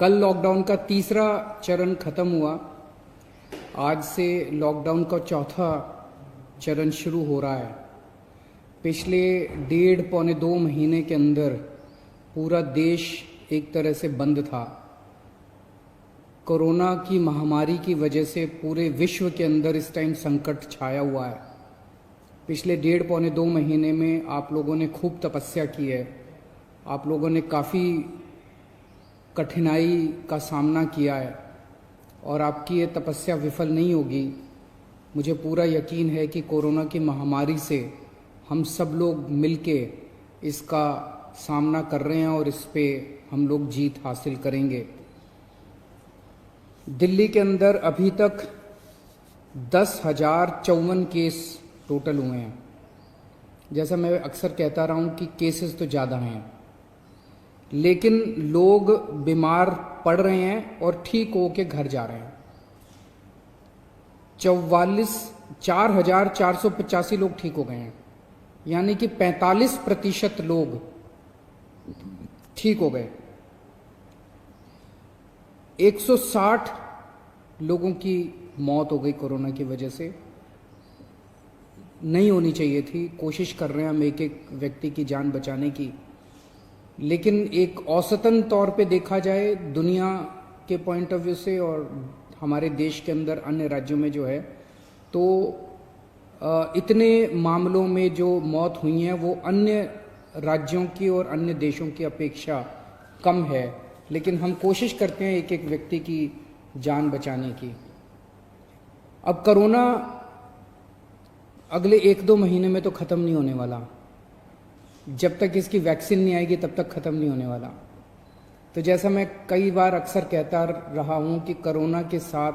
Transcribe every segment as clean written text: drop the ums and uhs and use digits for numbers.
कल लॉकडाउन का तीसरा चरण खत्म हुआ। आज से लॉकडाउन का चौथा चरण शुरू हो रहा है। पिछले 1.5-2 महीने के अंदर पूरा देश एक तरह से बंद था। कोरोना की महामारी की वजह से पूरे विश्व के अंदर इस टाइम संकट छाया हुआ है। पिछले 1.5-2 महीने में आप लोगों ने खूब तपस्या की है। आप लोगों ने काफ़ी कठिनाई का सामना किया है और आपकी ये तपस्या विफल नहीं होगी। मुझे पूरा यकीन है कि कोरोना की महामारी से हम सब लोग मिलके इसका सामना कर रहे हैं और इस पे हम लोग जीत हासिल करेंगे। दिल्ली के अंदर अभी तक 10,054 केस टोटल हुए हैं। जैसा मैं अक्सर कहता रहा हूँ कि केसेस तो ज़्यादा हैं, लेकिन लोग बीमार पड़ रहे हैं और ठीक होके घर जा रहे हैं। 4,485 लोग ठीक हो गए हैं, यानी कि 45% लोग ठीक हो गए। 160 लोगों की मौत हो गई कोरोना की वजह से। नहीं होनी चाहिए थी। कोशिश कर रहे हैं हम एक एक व्यक्ति की जान बचाने की, लेकिन एक औसतन तौर पे देखा जाए दुनिया के पॉइंट ऑफ व्यू से और हमारे देश के अंदर अन्य राज्यों में जो है, तो इतने मामलों में जो मौत हुई हैं वो अन्य राज्यों की और अन्य देशों की अपेक्षा कम है। लेकिन हम कोशिश करते हैं एक एक व्यक्ति की जान बचाने की। अब कोरोना अगले 1-2 महीने में तो ख़त्म नहीं होने वाला। जब तक इसकी वैक्सीन नहीं आएगी तब तक ख़त्म नहीं होने वाला। तो जैसा मैं कई बार अक्सर कहता रहा हूँ कि कोरोना के साथ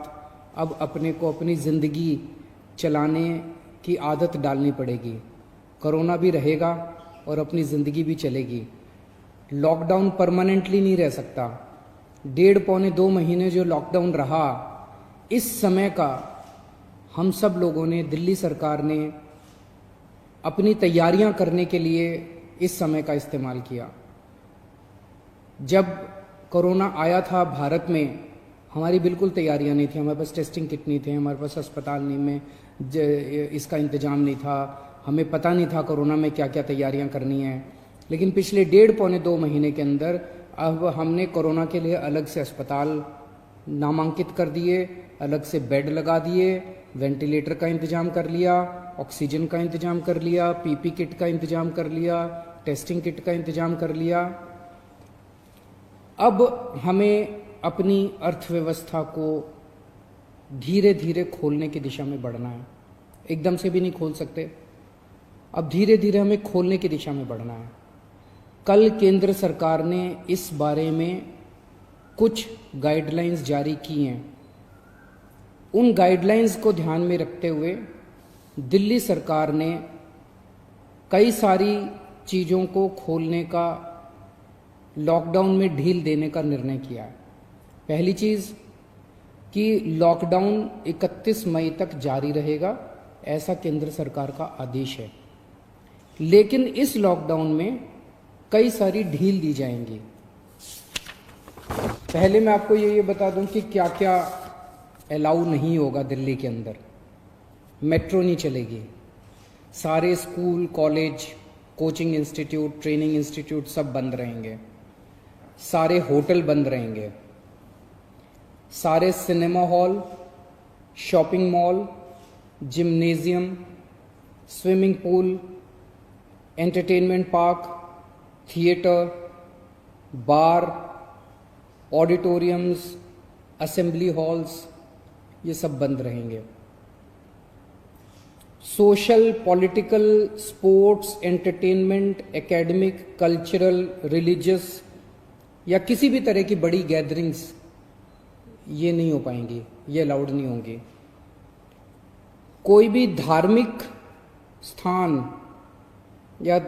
अब अपने को अपनी ज़िंदगी चलाने की आदत डालनी पड़ेगी। कोरोना भी रहेगा और अपनी ज़िंदगी भी चलेगी। लॉकडाउन परमानेंटली नहीं रह सकता। 1.5-2 महीने जो लॉकडाउन रहा, इस समय का हम सब लोगों ने, दिल्ली सरकार ने अपनी तैयारियां करने के लिए इस समय का इस्तेमाल किया। जब कोरोना आया था भारत में, हमारी बिल्कुल तैयारियां नहीं थी। हमारे पास टेस्टिंग किट नहीं थे, हमारे पास अस्पताल नहीं में इसका इंतजाम नहीं था। हमें पता नहीं था कोरोना में क्या क्या तैयारियां करनी है। लेकिन पिछले 1.5-2 महीने के अंदर अब हमने कोरोना के लिए अलग से अस्पताल नामांकित कर दिए, अलग से बेड लगा दिए, वेंटिलेटर का इंतजाम कर लिया, ऑक्सीजन का इंतजाम कर लिया, पीपी किट का इंतजाम कर लिया, टेस्टिंग किट का इंतजाम कर लिया। अब हमें अपनी अर्थव्यवस्था को धीरे धीरे खोलने की दिशा में बढ़ना है। एकदम से भी नहीं खोल सकते। अब धीरे धीरे हमें खोलने की दिशा में बढ़ना है। कल केंद्र सरकार ने इस बारे में कुछ गाइडलाइंस जारी की हैं। उन गाइडलाइंस को ध्यान में रखते हुए दिल्ली सरकार ने कई सारी चीज़ों को खोलने का, लॉकडाउन में ढील देने का निर्णय किया है। पहली चीज़ कि लॉकडाउन 31 मई तक जारी रहेगा, ऐसा केंद्र सरकार का आदेश है। लेकिन इस लॉकडाउन में कई सारी ढील दी जाएंगी। पहले मैं आपको ये बता दूं कि क्या क्या अलाउ नहीं होगा दिल्ली के अंदर। मेट्रो नहीं चलेगी। सारे school, college, coaching institute, training institute सब बंद रहेंगे। सारे होटल बंद रहेंगे। सारे cinema hall, shopping mall, gymnasium, swimming pool, entertainment park, theatre, bar, auditoriums, assembly halls, ये सब बंद रहेंगे। Social, political, sports, entertainment, academic, cultural, religious या किसी भी तरह की बड़ी गैदरिंग्स ये नहीं हो पाएंगी, ये अलाउड नहीं होंगी। कोई भी धार्मिक स्थान या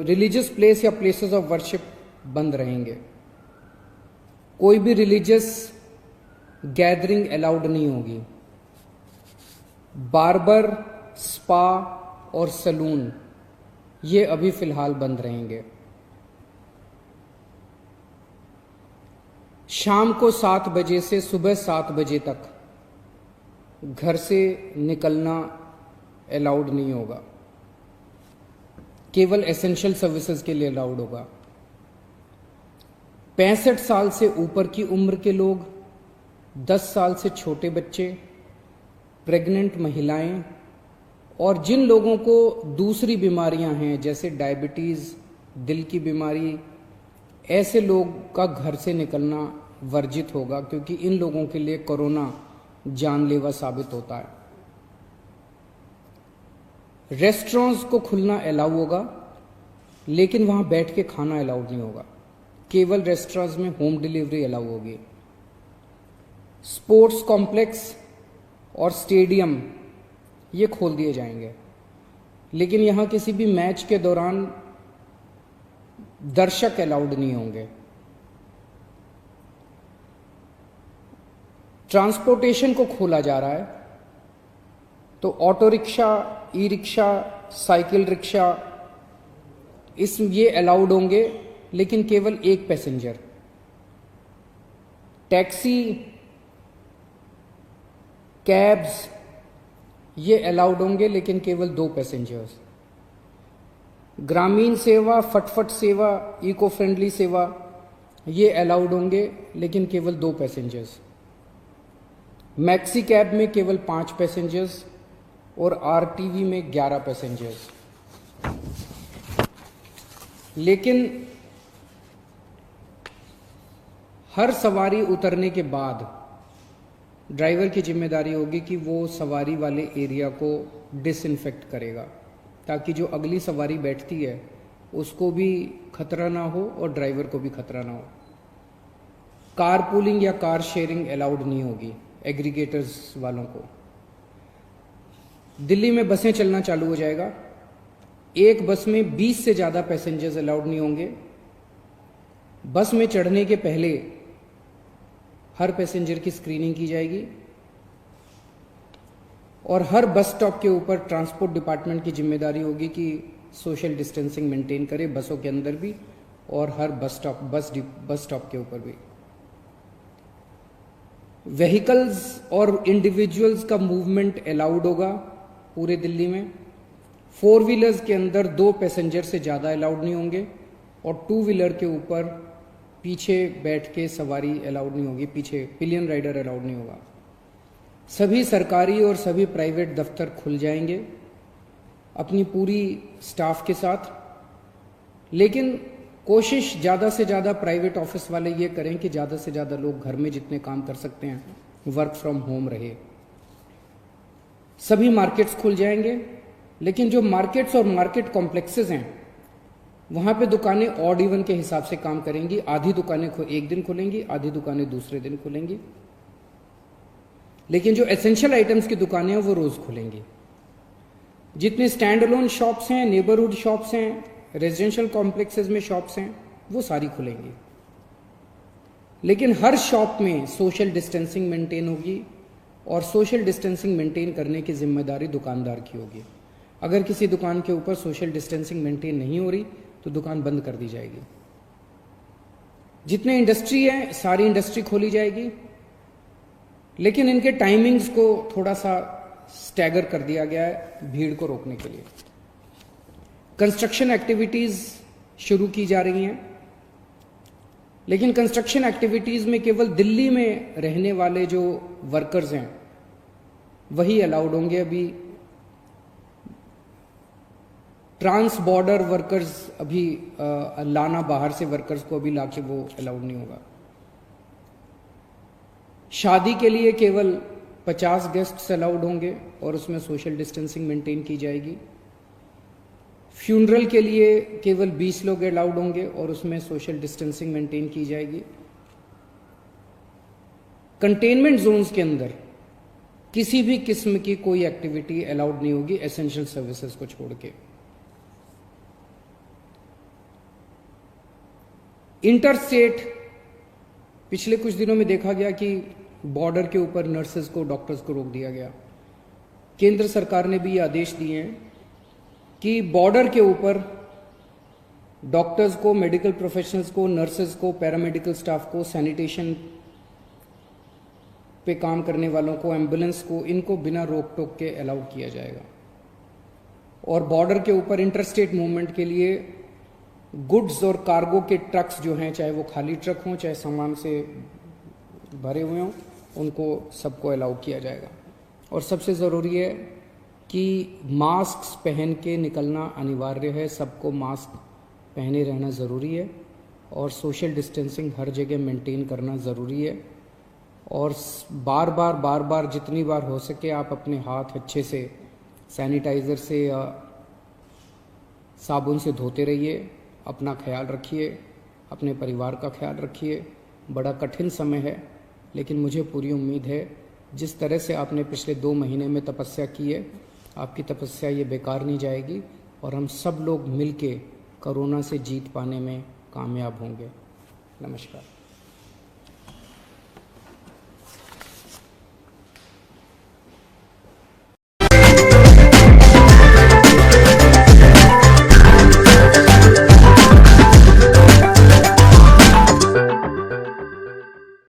रिलीजियस प्लेस या प्लेसेस ऑफ वर्शिप बंद रहेंगे। कोई भी रिलीजियस गैदरिंग अलाउड नहीं होगी। बार्बर, स्पा और सलून ये अभी फिलहाल बंद रहेंगे। शाम को 7 बजे से सुबह 7 बजे तक घर से निकलना अलाउड नहीं होगा, केवल एसेंशियल सर्विसेज के लिए अलाउड होगा। 65 साल से ऊपर की उम्र के लोग, 10 साल से छोटे बच्चे, प्रेग्नेंट महिलाएं और जिन लोगों को दूसरी बीमारियां हैं जैसे डायबिटीज, दिल की बीमारी, ऐसे लोग का घर से निकलना वर्जित होगा, क्योंकि इन लोगों के लिए कोरोना जानलेवा साबित होता है। रेस्टोरेंट्स को खुलना अलाउ होगा, लेकिन वहां बैठ के खाना अलाउड नहीं होगा, केवल रेस्टोरेंट्स में होम डिलीवरी अलाउ होगी। स्पोर्ट्स कॉम्प्लेक्स और स्टेडियम ये खोल दिए जाएंगे, लेकिन यहां किसी भी मैच के दौरान दर्शक अलाउड नहीं होंगे। ट्रांसपोर्टेशन को खोला जा रहा है, तो auto rickshaw, e rickshaw, cycle rickshaw ये अलाउड होंगे, लेकिन केवल एक पैसेंजर। टैक्सी, कैब्स ये अलाउड होंगे, लेकिन केवल 2 पैसेंजर्स। ग्रामीण सेवा, फटफट सेवा, इको फ्रेंडली सेवा ये अलाउड होंगे, लेकिन केवल 2 पैसेंजर्स। मैक्सी कैब में केवल 5 पैसेंजर्स और आरटीवी में 11 पैसेंजर्स। लेकिन हर सवारी उतरने के बाद ड्राइवर की जिम्मेदारी होगी कि वो सवारी वाले एरिया को डिसइंफेक्ट करेगा, ताकि जो अगली सवारी बैठती है उसको भी खतरा ना हो और ड्राइवर को भी खतरा ना हो। कार पूलिंग या कार शेयरिंग अलाउड नहीं होगी एग्रीगेटर्स वालों को। दिल्ली में बसें चलना चालू हो जाएगा। एक बस में 20 से ज्यादा पैसेंजर्स अलाउड नहीं होंगे। बस में चढ़ने के पहले हर पैसेंजर की स्क्रीनिंग की जाएगी और हर बस स्टॉप के ऊपर ट्रांसपोर्ट डिपार्टमेंट की जिम्मेदारी होगी कि सोशल डिस्टेंसिंग मेंटेन करे, बसों के अंदर भी और हर बस स्टॉप के ऊपर भी। व्हीकल्स और इंडिविजुअल्स का मूवमेंट अलाउड होगा पूरे दिल्ली में। 4 व्हीलर्स के अंदर 2 पैसेंजर से ज़्यादा अलाउड नहीं होंगे और 2 व्हीलर के ऊपर पीछे बैठ के सवारी अलाउड नहीं होगी, पीछे पिलियन राइडर अलाउड नहीं होगा। सभी सरकारी और सभी प्राइवेट दफ्तर खुल जाएंगे अपनी पूरी स्टाफ के साथ, लेकिन कोशिश ज़्यादा से ज़्यादा प्राइवेट ऑफिस वाले ये करें कि ज़्यादा से ज़्यादा लोग घर में जितने काम कर सकते हैं वर्क फ्रॉम होम रहे। सभी मार्केट्स खुल जाएंगे, लेकिन जो मार्केट्स और मार्केट कॉम्प्लेक्सेस हैं वहाँ पे दुकानें ऑड इवन के हिसाब से काम करेंगी। आधी दुकानें एक दिन खुलेंगी, आधी दुकानें दूसरे दिन खुलेंगी, लेकिन जो एसेंशियल आइटम्स की दुकानें हैं वो रोज खुलेंगी। जितने स्टैंड अलोन शॉप्स हैं, नेबरहुड शॉप्स हैं, रेजिडेंशियल कॉम्प्लेक्सेस में शॉप्स हैं, वो सारी खुलेंगी, लेकिन हर शॉप में सोशल डिस्टेंसिंग मेंटेन होगी और सोशल डिस्टेंसिंग मेंटेन करने की जिम्मेदारी दुकानदार की होगी। अगर किसी दुकान के ऊपर सोशल डिस्टेंसिंग मेंटेन नहीं हो रही तो दुकान बंद कर दी जाएगी। जितने इंडस्ट्री है सारी इंडस्ट्री खोली जाएगी, लेकिन इनके टाइमिंग्स को थोड़ा सा स्टैगर कर दिया गया है भीड़ को रोकने के लिए। कंस्ट्रक्शन एक्टिविटीज शुरू की जा रही हैं, लेकिन कंस्ट्रक्शन एक्टिविटीज में केवल दिल्ली में रहने वाले जो वर्कर्स हैं वही अलाउड होंगे। अभी ट्रांस बॉर्डर वर्कर्स अभी लाना, बाहर से वर्कर्स को अभी लाके वो अलाउड नहीं होगा। शादी के लिए केवल 50 गेस्ट्स अलाउड होंगे और उसमें सोशल डिस्टेंसिंग मेंटेन की जाएगी। फ्यूनरल के लिए केवल 20 लोग अलाउड होंगे और उसमें सोशल डिस्टेंसिंग मेंटेन की जाएगी। कंटेनमेंट जोन्स के अंदर किसी भी किस्म की कोई एक्टिविटी अलाउड नहीं होगी एसेंशियल सर्विसेज को छोड़ के। इंटरस्टेट पिछले कुछ दिनों में देखा गया कि बॉर्डर के ऊपर नर्सेज को, डॉक्टर्स को रोक दिया गया। केंद्र सरकार ने भी ये आदेश दिए हैं कि बॉर्डर के ऊपर डॉक्टर्स को, मेडिकल प्रोफेशनल्स को, नर्सेज को, पैरामेडिकल स्टाफ को, सैनिटेशन पे काम करने वालों को, एम्बुलेंस को, इनको बिना रोक टोक के अलाउ किया जाएगा। और बॉर्डर के ऊपर इंटरस्टेट मूवमेंट के लिए गुड्स और कार्गो के ट्रक्स जो हैं, चाहे वो खाली ट्रक हों चाहे सामान से भरे हुए हों, उनको सबको अलाउ किया जाएगा। और सबसे ज़रूरी है कि मास्क पहन के निकलना अनिवार्य है, सबको मास्क पहने रहना ज़रूरी है और सोशल डिस्टेंसिंग हर जगह मेंटेन करना ज़रूरी है। और बार बार जितनी बार हो सके आप अपने हाथ अच्छे से सैनिटाइज़र से या साबुन से धोते रहिए। अपना ख्याल रखिए, अपने परिवार का ख्याल रखिए। बड़ा कठिन समय है, लेकिन मुझे पूरी उम्मीद है जिस तरह से आपने पिछले 2 महीने में तपस्या की है, आपकी तपस्या ये बेकार नहीं जाएगी और हम सब लोग मिलके कोरोना से जीत पाने में कामयाब होंगे। नमस्कार।